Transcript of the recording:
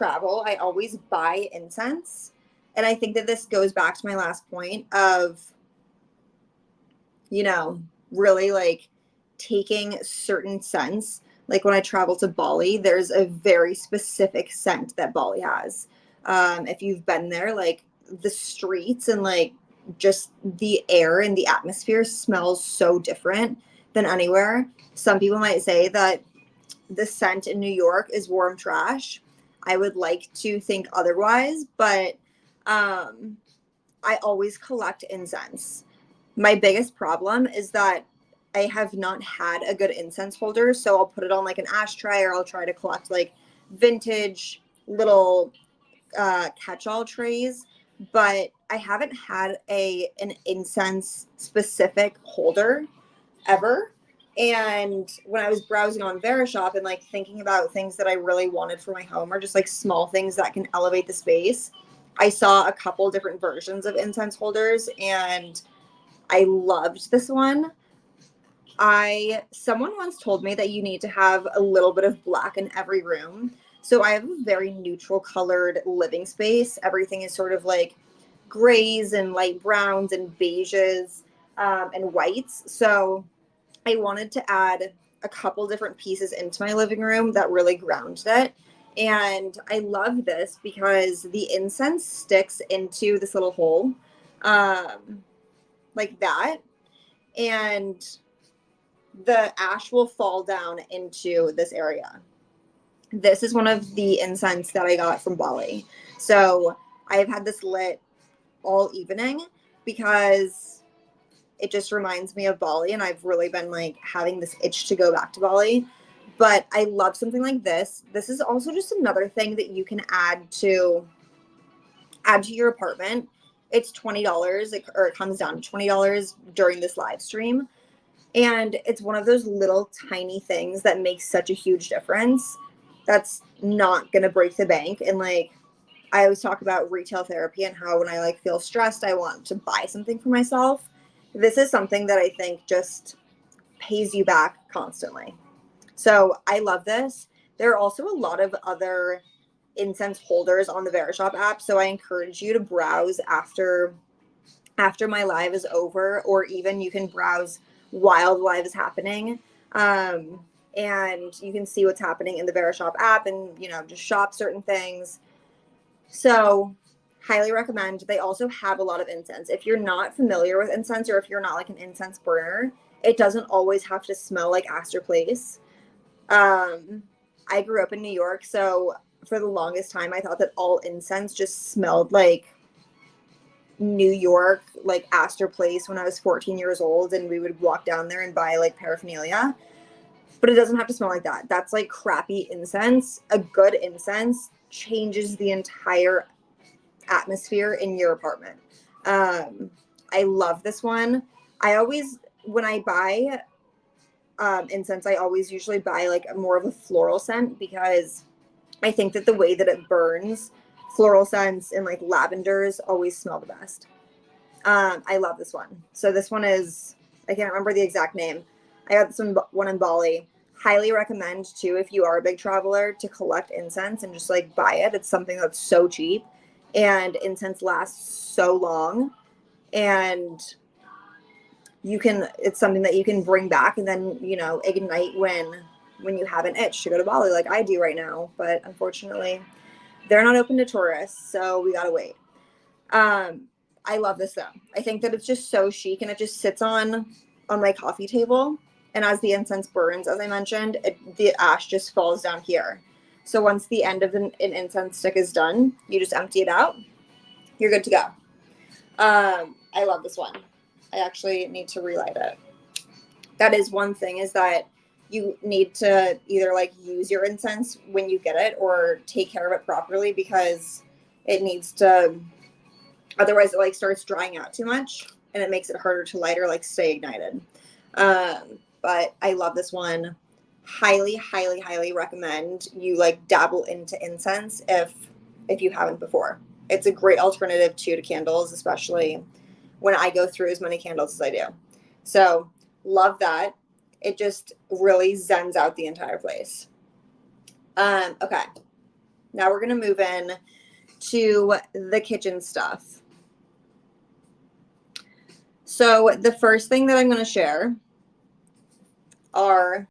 travel, I always buy incense. And I think that this goes back to my last point of, you know, really like taking certain scents. Like when I travel to Bali, there's a very specific scent that Bali has. If you've been there, like the streets and like just the air and the atmosphere smells so different than anywhere. Some people might say that the scent in New York is warm trash. I would like to think otherwise, but I always collect incense. My biggest problem is that I have not had a good incense holder, so I'll put it on like an ashtray, or I'll try to collect like vintage little catch-all trays, but I haven't had an incense specific holder ever. And when I was browsing on Verishop and like thinking about things that I really wanted for my home, or just like small things that can elevate the space, I saw a couple different versions of incense holders, and I loved this one. Someone once told me that you need to have a little bit of black in every room. So I have a very neutral colored living space. Everything is sort of like grays and light browns and beiges, and whites. So I wanted to add a couple different pieces into my living room that really grounded it. And I love this because the incense sticks into this little hole, like that. And the ash will fall down into this area. This is one of the incense that I got from Bali. So I've had this lit all evening because it just reminds me of Bali, and I've really been like having this itch to go back to Bali. But I love something like this. This is also just another thing that you can add to your apartment. It's $20, or it comes down to $20 during this live stream. And it's one of those little tiny things that makes such a huge difference. That's not going to break the bank. And like, I always talk about retail therapy and how when I like feel stressed, I want to buy something for myself. This is something that I think just pays you back constantly. So I love this. There are also a lot of other incense holders on the Verishop app. So I encourage you to browse after my live is over, or even you can browse while the live is happening. And you can see what's happening in the Verishop app and, you know, just shop certain things. So highly recommend. They also have a lot of incense. If you're not familiar with incense, or if you're not like an incense burner, it doesn't always have to smell like Astor Place. I grew up in New York, so for the longest time, I thought that all incense just smelled like New York, like Astor Place when I was 14 years old, and we would walk down there and buy like paraphernalia. But it doesn't have to smell like that. That's like crappy incense. A good incense changes the entire atmosphere in your apartment. I love this one. I always, when I buy incense, I always usually buy like more of a floral scent, because I think that the way that it burns, floral scents and like lavenders always smell the best. I love this one. So this one is, I can't remember the exact name. I got this one in Bali. Highly recommend too, if you are a big traveler, to collect incense and just like buy it. It's something that's so cheap, and incense lasts so long, and it's something that you can bring back and then, you know, ignite when you have an itch to go to Bali, like I do right now. But unfortunately, they're not open to tourists, so we gotta wait. I love this though. I think that it's just so chic, and it just sits on my coffee table. And as the incense burns, as I mentioned, the ash just falls down here. So once the end of an incense stick is done, you just empty it out. You're good to go. I love this one. I actually need to relight it. That is one thing, is that you need to either like use your incense when you get it, or take care of it properly, because it needs to, otherwise it like starts drying out too much and it makes it harder to light or like stay ignited. But I love this one. Highly, highly, highly recommend you like dabble into incense if you haven't before. It's a great alternative too to candles, especially when I go through as many candles as I do. So love that. It just really zens out the entire place. Okay. Now we're going to move in to the kitchen stuff. So the first thing that I'm going to share are